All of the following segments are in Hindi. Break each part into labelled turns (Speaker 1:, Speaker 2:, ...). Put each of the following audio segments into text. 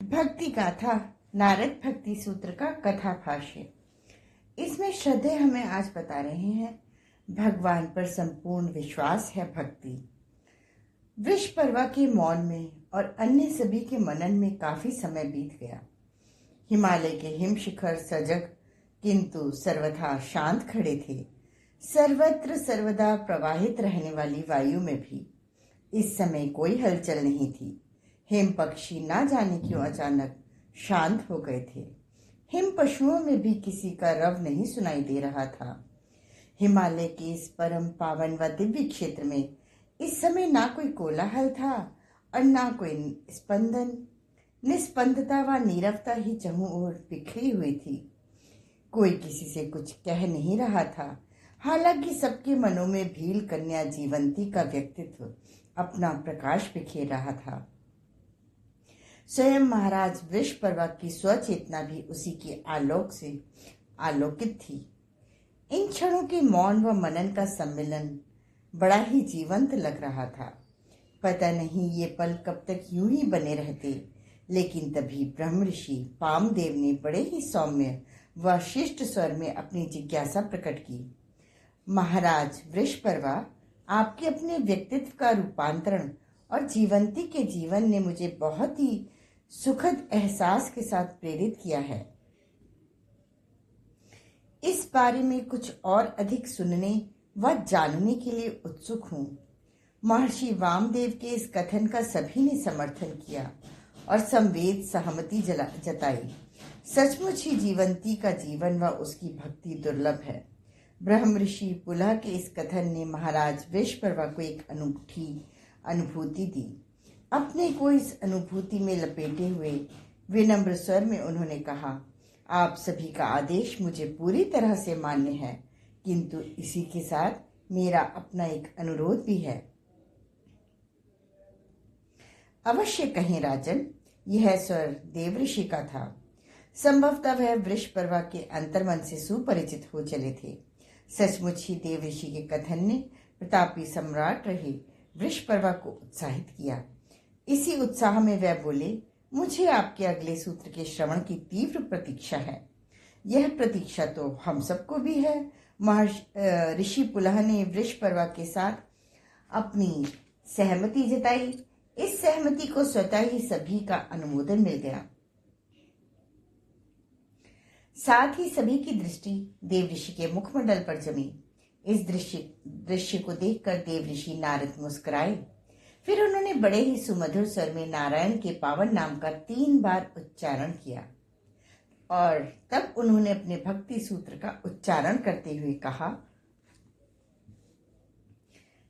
Speaker 1: भक्ति गाथा नारद भक्ति सूत्र का कथा भाष्य। इसमें श्रद्धेय हमें आज बता रहे हैं भगवान पर संपूर्ण विश्वास है भक्ति। वृषपर्वा के मौन में और अन्य सभी के मनन में काफी समय बीत गया। हिमालय के हिम शिखर सजग किंतु सर्वथा शांत खड़े थे। सर्वत्र सर्वदा प्रवाहित रहने वाली वायु में भी इस समय कोई हलचल नहीं थी। हिम पक्षी ना जाने क्यों अचानक शांत हो गए थे। हिम पशुओं में भी किसी का रव नहीं सुनाई दे रहा था। हिमालय के इस परम पावन व दिव्य क्षेत्र में इस समय ना कोई कोलाहल था और ना कोई स्पंदन। निस्पंदता व नीरवता ही चहुं ओर बिखरी हुई थी। कोई किसी से कुछ कह नहीं रहा था। हालांकि सबके मनों में भील कन्या जीवंती का व्यक्तित्व अपना प्रकाश बिखेर रहा था। स्वयं महाराज वृषपर्वा की स्वचेतना भी उसी के आलोक से आलोकित थी। इन क्षणों के मौन व मनन का सम्मिलन बड़ा ही जीवंत लग रहा था। पता नहीं ये पल कब तक यूं ही बने रहते, लेकिन तभी ब्रह्म ऋषि पामदेव ने बड़े ही सौम्य व शिष्ट स्वर में अपनी जिज्ञासा प्रकट की। महाराज वृषपर्वा, आपके अपने व्यक्तित्व का रूपांतरण और जीवंती के जीवन ने मुझे बहुत ही सुखद एहसास के साथ प्रेरित किया है। इस बारे में कुछ और अधिक सुनने व जानने के लिए उत्सुक हूँ। महर्षि वामदेव के इस कथन का सभी ने समर्थन किया और संवेद सहमति जताई। सचमुच ही जीवंती का जीवन व उसकी भक्ति दुर्लभ है। ब्रह्म ऋषि पुलह के इस कथन ने महाराज वृषपर्वा को एक अनूठी अनुभूति दी। अपने को इस अनुभूति में लपेटे हुए विनम्र स्वर में उन्होंने कहा, आप सभी का आदेश मुझे पूरी तरह से मान्य है, किंतु इसी के साथ मेरा अपना एक अनुरोध भी है। अवश्य कहें राजन। यह स्वर देवऋषि का था। संभवतः वह वृषपर्वा के अंतर्मन से सुपरिचित हो चले थे। सचमुच ही देवऋषि के कथन ने प्रतापी सम्राट रहे वृषपर्वा को उत्साहित किया। इसी उत्साह में वह बोले, मुझे आपके अगले सूत्र के श्रवण की तीव्र प्रतीक्षा है। यह प्रतीक्षा तो हम सबको भी है। महर्षि ऋषि पुलह ने वृषपर्वा के साथ अपनी सहमति जताई। इस सहमति को स्वतः ही सभी का अनुमोदन मिल गया। साथ ही सभी की दृष्टि देवऋषि के मुखमंडल पर जमी। इस दृश्य को देखकर देवऋषि नारद मुस्कुराए। फिर उन्होंने बड़े ही सुमधुर स्वर में नारायण के पावन नाम का 3 बार उच्चारण किया और तब उन्होंने अपने भक्ति सूत्र का उच्चारण करते हुए कहा,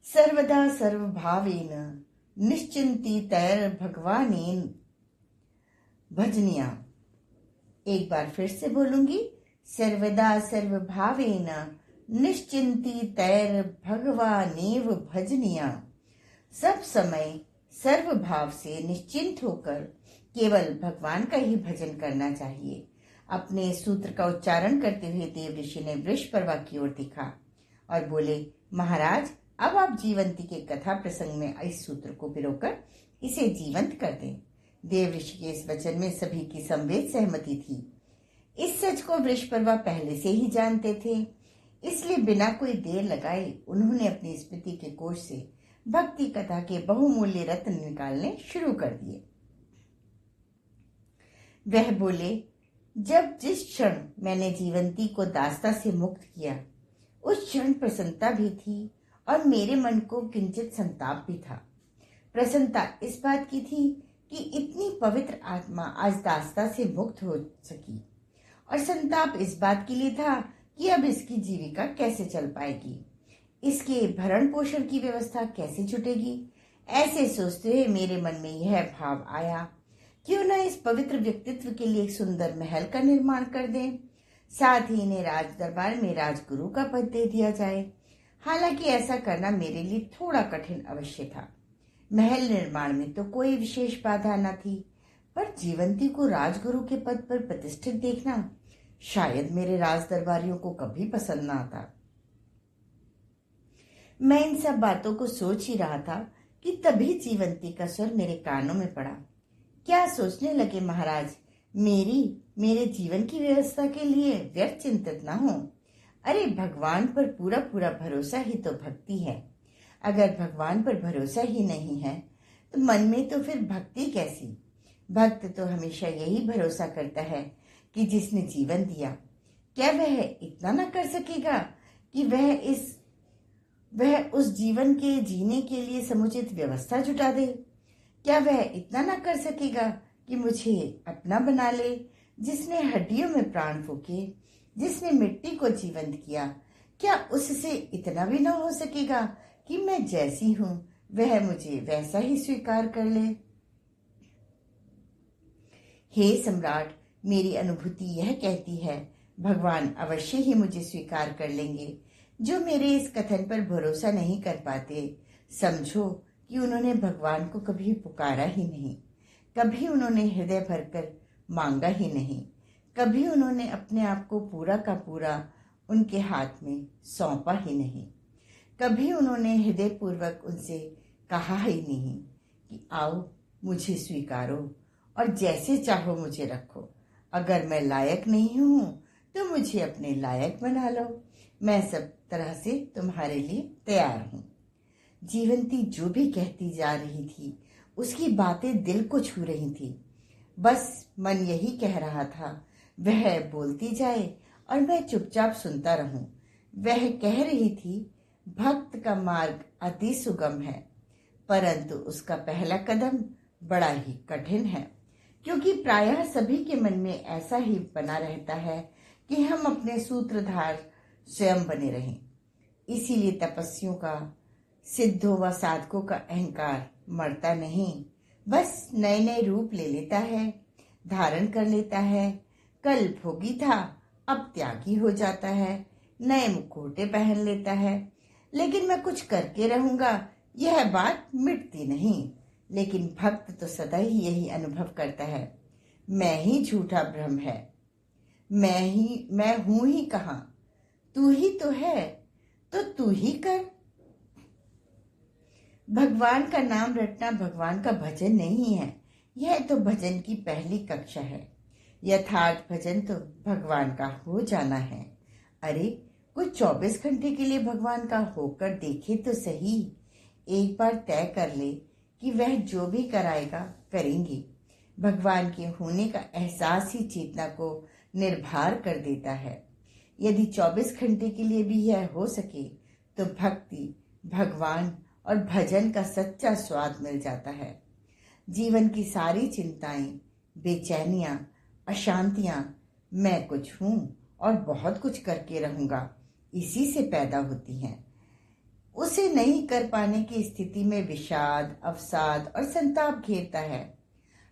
Speaker 1: सर्वदा सर्वभावेन निश्चिंती तैर भगवानेन भजनिया। एक बार फिर से बोलूंगी, सर्वदा सर्वभावेन निश्चिंती तैर भगवानेव भजनिया। सब समय सर्वभाव से निश्चिंत होकर केवल भगवान का ही भजन करना चाहिए। अपने सूत्र का उच्चारण करते हुए देवऋषि ने वृषपर्वा की ओर देखा और बोले, महाराज, अब आप जीवंती के कथा प्रसंग में इस सूत्र को पिरोकर इसे जीवंत कर दें। देवऋषि के इस वचन में सभी की संवेद सहमति थी। इस सच को वृषपर्वा पहले से ही जानते थे, इसलिए बिना कोई देर लगाए उन्होंने अपनी स्मृति के कोश से भक्ति कथा के बहुमूल्य रत्न निकालने शुरू कर दिए। वह बोले, जब जिस क्षण मैंने जीवंती को दास्ता से मुक्त किया, उस क्षण प्रसन्नता भी थी और मेरे मन को किंचित संताप भी था। प्रसन्नता इस बात की थी कि इतनी पवित्र आत्मा आज दास्ता से मुक्त हो सकी, और संताप इस बात के लिए था कि अब इसकी जीविका कैसे चल पाएगी, इसके भरण पोषण की व्यवस्था कैसे जुटेगी। ऐसे सोचते हुए मेरे मन में यह भाव आया, क्यों न इस पवित्र व्यक्तित्व के लिए एक सुंदर महल का निर्माण कर दें, साथ ही इन्हें राज दरबार में राजगुरु का पद दे दिया जाए। हालांकि ऐसा करना मेरे लिए थोड़ा कठिन अवश्य था। महल निर्माण में तो कोई विशेष बाधा न थी, पर जीवंती को राजगुरु के पद पर प्रतिष्ठित देखना शायद मेरे राज दरबारियों को कभी पसंद न आता। मैं इन सब बातों को सोच ही रहा था कि तभी जीवंती का स्वर मेरे कानों में पड़ा। क्या सोचने लगे महाराज, मेरे जीवन की व्यवस्था के लिए व्यर्थ चिंतित ना हो। अरे भगवान पर पूरा पूरा भरोसा ही तो भक्ति है। अगर भगवान पर भरोसा ही नहीं है तो मन में तो फिर भक्ति कैसी। भक्त तो हमेशा यही भरोसा करता है कि जिसने जीवन दिया, क्या वह इतना ना कर सकेगा कि वह उस जीवन के जीने के लिए समुचित व्यवस्था जुटा दे। क्या वह इतना ना कर सकेगा कि मुझे अपना बना ले। जिसने हड्डियों में प्राण फूके, जिसने मिट्टी को जीवंत किया, क्या उससे इतना भी ना हो सकेगा कि मैं जैसी हूं वह मुझे वैसा ही स्वीकार कर ले। हे सम्राट, मेरी अनुभूति यह कहती है भगवान अवश्य ही मुझे स्वीकार कर लेंगे। जो मेरे इस कथन पर भरोसा नहीं कर पाते, समझो कि उन्होंने भगवान को कभी पुकारा ही नहीं, कभी उन्होंने हृदय भरकर मांगा ही नहीं, कभी उन्होंने अपने आप को पूरा का पूरा उनके हाथ में सौंपा ही नहीं, कभी उन्होंने हृदय पूर्वक उनसे कहा ही नहीं कि आओ मुझे स्वीकारो और जैसे चाहो मुझे रखो। अगर मैं लायक नहीं हूं तो मुझे अपने लायक बना लो। मैं सब तरह से तुम्हारे लिए तैयार हूं। जीवंती जो भी कहती जा रही थी उसकी बातें दिल को छू रही थी। बस मन यही कह रहा था, वह बोलती जाए और मैं चुपचाप सुनता रहूं। वह कह रही थी, भक्त का मार्ग अति सुगम है, परंतु उसका पहला कदम बड़ा ही कठिन है, क्योंकि प्रायः सभी के मन में ऐसा ही बना रहता है कि हम अपने सूत्रधार स्वयं बने रहें। इसीलिए तपस्वियों का, सिद्धों व साधकों का अहंकार मरता नहीं, बस नए नए रूप ले लेता है, धारण कर लेता है। कल भोगी था, अब त्यागी हो जाता है, नए मुखौटे पहन लेता है। लेकिन मैं कुछ करके रहूंगा, यह बात मिटती नहीं। लेकिन भक्त तो सदा ही यही अनुभव करता है, मैं ही झूठा भ्रम है, मैं हूं ही कहाँ, तू ही तो है, तो तू ही कर। भगवान का नाम रटना भगवान का भजन नहीं है, यह तो भजन की पहली कक्षा है। यथार्थ भजन तो भगवान का हो जाना है। अरे कोई 24 घंटे के लिए भगवान का होकर देखे तो सही। एक बार तय कर ले कि वह जो भी कराएगा करेंगे। भगवान के होने का एहसास ही चेतना को निर्भर कर देता है। यदि 24 घंटे के लिए भी यह हो सके तो भक्ति, भगवान और भजन का सच्चा स्वाद मिल जाता है। जीवन की सारी चिंताएं, बेचैनियां, अशांतियां मैं कुछ हूं और बहुत कुछ करके रहूंगा, इसी से पैदा होती हैं। उसे नहीं कर पाने की स्थिति में विषाद, अवसाद और संताप घेरता है,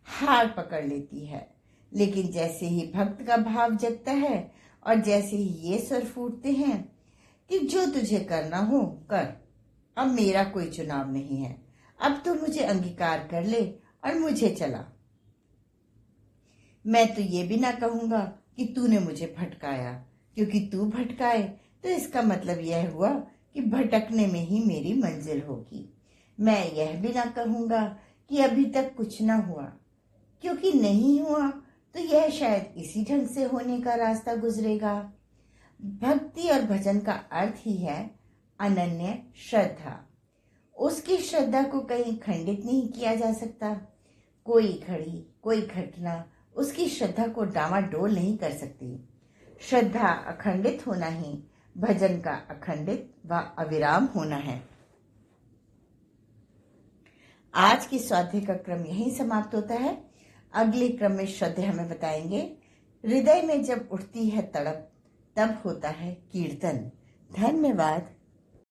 Speaker 1: हार पकड़ लेती है। लेकिन जैसे ही भक्त का भाव जगता है और जैसे ही ये स्वर फूटते हैं कि जो तुझे करना हो कर, अब मेरा कोई चुनाव नहीं है, अब तो मुझे अंगीकार कर ले और मुझे चला। मैं तो ये भी ना कहूंगा कि तूने मुझे भटकाया, क्योंकि तू भटकाए तो इसका मतलब यह हुआ कि भटकने में ही मेरी मंजिल होगी। मैं यह भी ना कहूंगा कि अभी तक कुछ ना हुआ, क्योंकि नहीं हुआ तो यह शायद इसी ढंग से होने का रास्ता गुजरेगा। भक्ति और भजन का अर्थ ही है अनन्य श्रद्धा। उसकी श्रद्धा को कहीं खंडित नहीं किया जा सकता। कोई घड़ी, कोई घटना उसकी श्रद्धा को डामाडोल नहीं कर सकती। श्रद्धा अखंडित होना ही भजन का अखंडित व अविराम होना है। आज की स्वाध्याय का क्रम यहीं समाप्त होता है। अगले क्रम में श्रद्धा हमें बताएंगे, हृदय में जब उठती है तड़प, तब होता है कीर्तन। धन्यवाद।